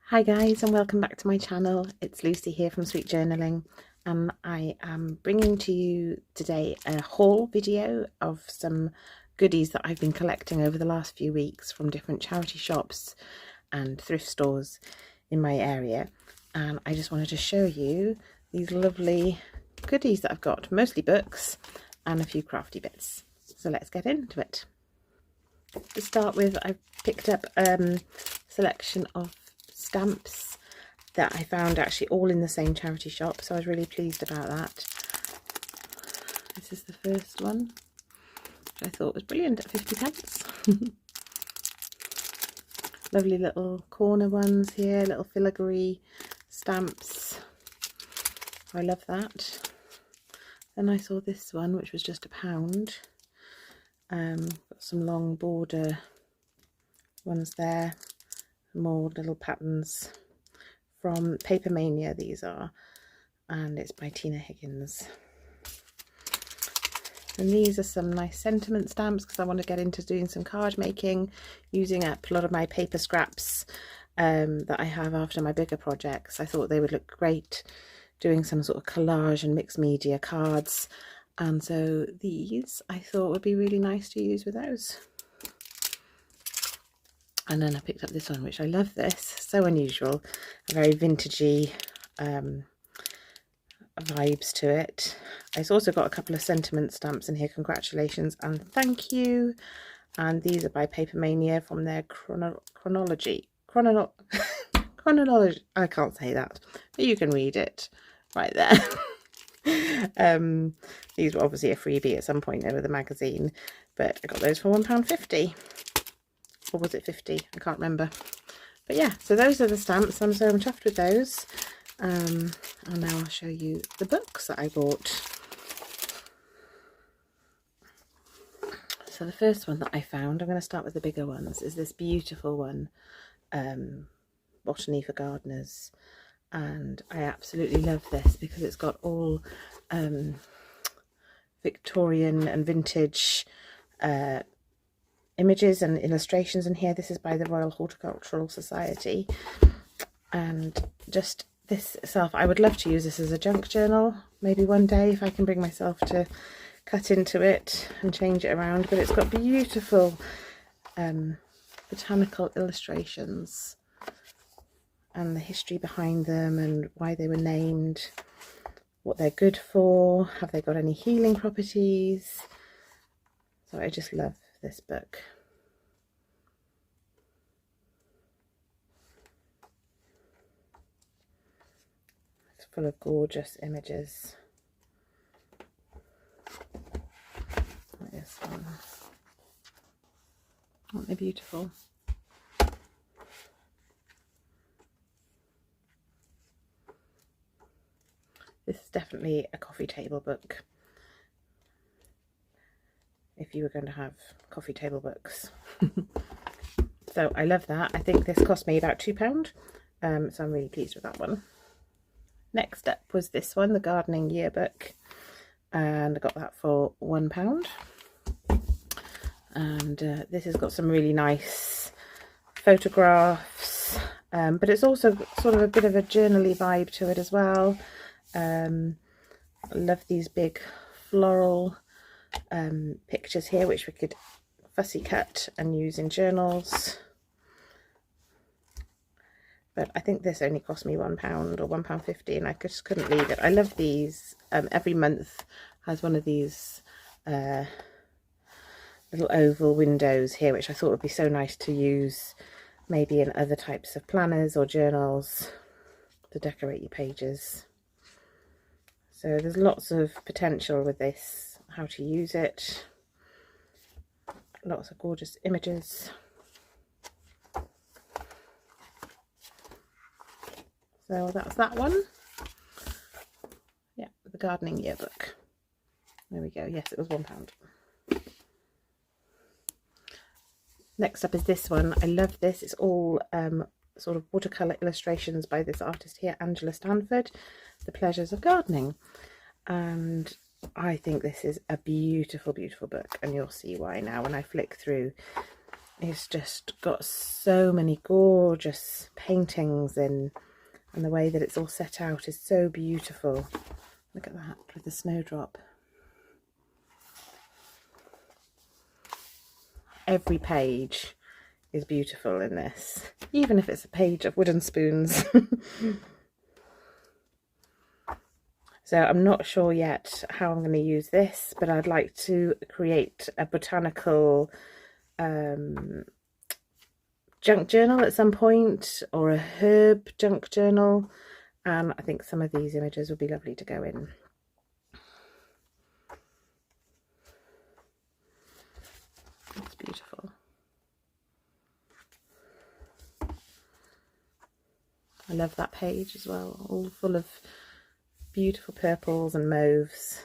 Hi guys, and welcome back to my channel. It's Lucy here from Sweet Journaling, and I am bringing to you today a haul video of some goodies that I've been collecting over the last few weeks from different charity shops and thrift stores in my area. And I just wanted to show you these lovely goodies that I've got, mostly books and a few crafty bits. So let's get into it. To start with, I've picked up a selection of stamps that I found actually all in the same charity shop, so I was really pleased about that. This is the first one, which I thought was brilliant at 50p. Lovely little corner ones here, little filigree stamps. I love that. Then I saw this one, which was just £1. Got some long border ones there, more little patterns from Paper Mania, these are, and it's by Tina Higgins. And these are some nice sentiment stamps because I want to get into doing some card making, using up a lot of my paper scraps that I have after my bigger projects. I thought they would look great doing some sort of collage and mixed media cards, and so these I thought would be really nice to use with those. And then I picked up this one, which I love this, so unusual, a very vintagey vibes to it. I've also got a couple of sentiment stamps in here, congratulations and thank you, and these are by Paper Mania from their chronology, I can't say that, but you can read it right there. These were obviously a freebie at some point over the magazine, but I got those for £1.50. Or was it 50? I can't remember. But yeah, so those are the stamps. I'm chuffed with those. And now I'll show you the books that I bought. So the first one that I found, I'm going to start with the bigger ones, is this beautiful one, Botany for Gardeners. And I absolutely love this because it's got all Victorian and vintage images and illustrations in here. This is by the Royal Horticultural Society, and just this itself, I would love to use this as a junk journal maybe one day if I can bring myself to cut into it and change it around. But it's got beautiful botanical illustrations and the history behind them and why they were named, what they're good for, have they got any healing properties. So I just love this book. It's full of gorgeous images. Like this one. Aren't they beautiful? This is definitely a coffee table book, if you were going to have coffee table books. So I love that. I think this cost me about £2, so I'm really pleased with that one. Next up was this one, the Gardening Yearbook, and I got that for £1. And this has got some really nice photographs, but it's also sort of a bit of a journaly vibe to it as well. I love these big floral pictures here, which we could fussy cut and use in journals. But I think this only cost me £1 or £1.50, and I just couldn't leave it. I love these. Every month has one of these little oval windows here, which I thought would be so nice to use maybe in other types of planners or journals to decorate your pages. So there's lots of potential with this, how to use it. Lots of gorgeous images. So that's that one. Yeah, the Gardening Yearbook. There we go. Yes, it was £1. Next up is this one. I love this. It's all sort of watercolour illustrations by this artist here, Angela Stanford, The Pleasures of Gardening. And I think this is a beautiful, beautiful book, and you'll see why now when I flick through. it's just got so many gorgeous paintings in, and the way that it's all set out is so beautiful. Look at that with the snowdrop. Every page is beautiful in this, even if it's a page of wooden spoons. So I'm not sure yet how I'm going to use this, but I'd like to create a botanical junk journal at some point, or a herb junk journal, and I think some of these images would be lovely to go in. It's beautiful. I love that page as well, all full of beautiful purples and mauves.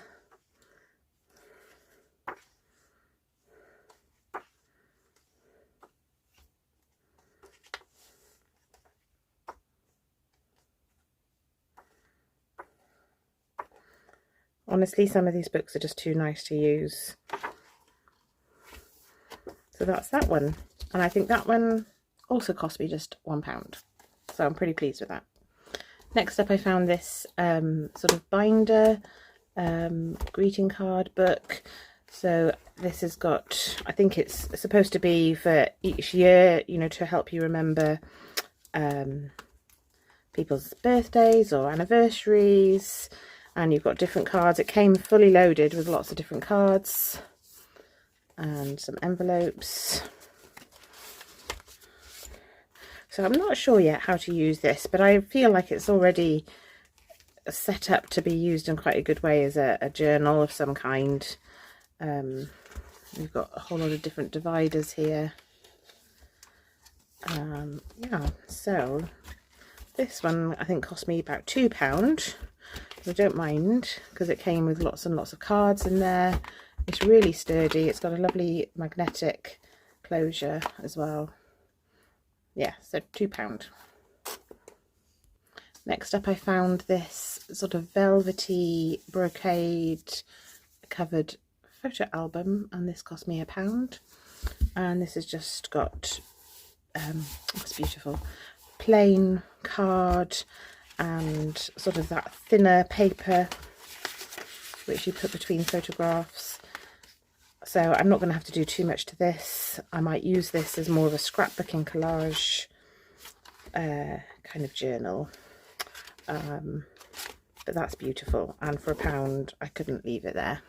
Honestly, some of these books are just too nice to use. So that's that one. And I think that one also cost me just £1. So I'm pretty pleased with that. Next up, I found this sort of binder greeting card book. So this has got, I think it's supposed to be for each year, you know, to help you remember people's birthdays or anniversaries. And you've got different cards. It came fully loaded with lots of different cards and some envelopes. So I'm not sure yet how to use this, but I feel like it's already set up to be used in quite a good way as a journal of some kind. We've got a whole lot of different dividers here. Yeah, so this one I think cost me about £2. I don't mind, because it came with lots and lots of cards in there. It's really sturdy. It's got a lovely magnetic closure as well. Yeah, so £2. Next up, I found this sort of velvety brocade covered photo album, and this cost me £1. And this has just got it's beautiful, plain card and sort of that thinner paper which you put between photographs. So I'm not going to have to do too much to this. I might use this as more of a scrapbooking collage kind of journal. But that's beautiful, and for £1 I couldn't leave it there.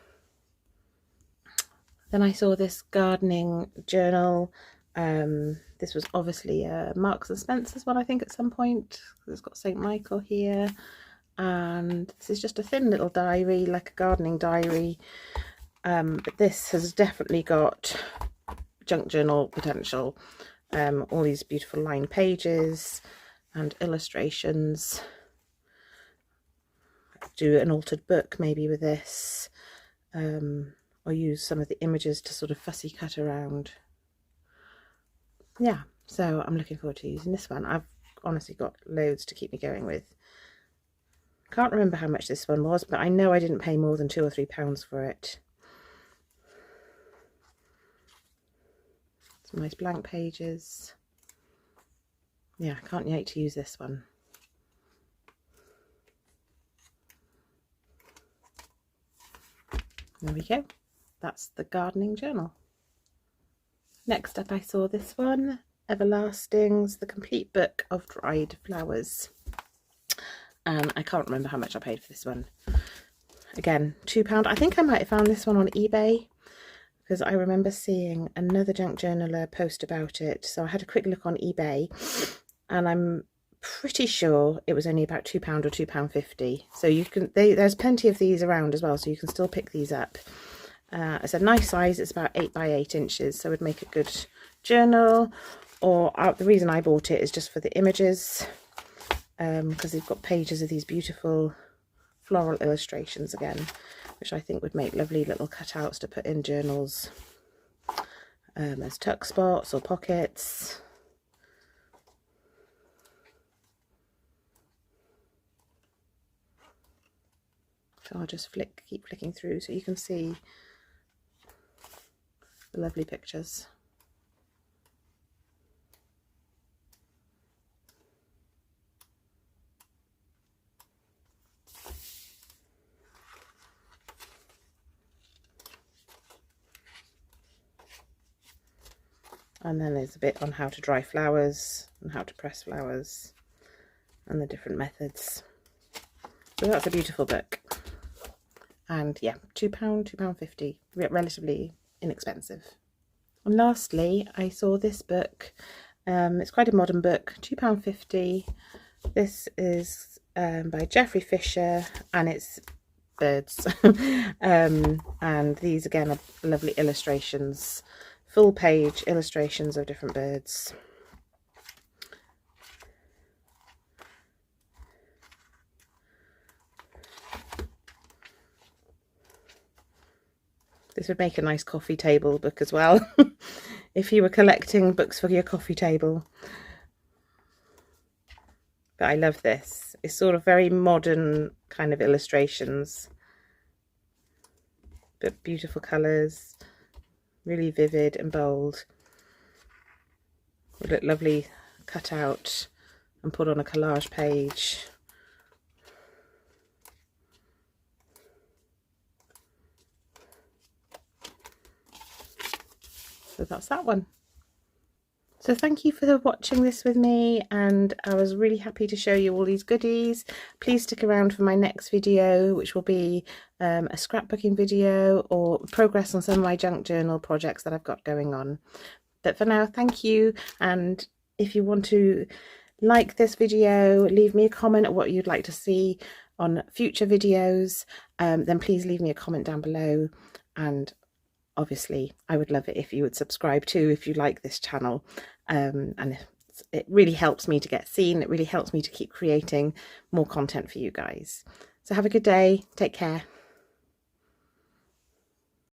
Then I saw this gardening journal. This was obviously a Marks and Spencer's one, I think, at some point. It's got St. Michael here, and this is just a thin little diary, like a gardening diary. But this has definitely got junk journal potential. All these beautiful lined pages and illustrations. Do an altered book maybe with this, or use some of the images to sort of fussy cut around. Yeah, so I'm looking forward to using this one. I've honestly got loads to keep me going with. Can't remember how much this one was, but I know I didn't pay more than £2 or £3 for it. Some nice blank pages. Yeah, I can't wait to use this one. There we go. That's the gardening journal. Next up, I saw this one, Everlasting's The Complete Book of Dried Flowers. And I can't remember how much I paid for this one. Again, £2. I think I might have found this one on eBay, because I remember seeing another junk journaler post about it. So I had a quick look on eBay, and I'm pretty sure it was only about £2 or £2.50. So you can, there's plenty of these around as well, so you can still pick these up. It's a nice size. It's about 8 by 8 inches, so it would make a good journal. Or the reason I bought it is just for the images, because they've got pages of these beautiful floral illustrations again, which I think would make lovely little cutouts to put in journals as tuck spots or pockets. So I'll just keep flicking through so you can see the lovely pictures. And then there's a bit on how to dry flowers and how to press flowers and the different methods. So that's a beautiful book. And yeah, £2, £2.50, relatively inexpensive. And lastly, I saw this book. It's quite a modern book, £2.50. This is by Geoffrey Fisher, and it's birds. And these again are lovely illustrations, full page illustrations of different birds. This would make a nice coffee table book as well, if you were collecting books for your coffee table. But I love this. It's sort of very modern kind of illustrations, but beautiful colours, really vivid and bold. Would look lovely cut out and put on a collage page. So that's that one. So thank you for watching this with me, and I was really happy to show you all these goodies. Please stick around for my next video, which will be a scrapbooking video or progress on some of my junk journal projects that I've got going on. But for now, thank you, and if you want to like this video, leave me a comment of what you'd like to see on future videos, then please leave me a comment down below. And obviously I would love it if you would subscribe too, if you like this channel, and it really helps me to get seen. It really helps me to keep creating more content for you guys. So have a good day, take care.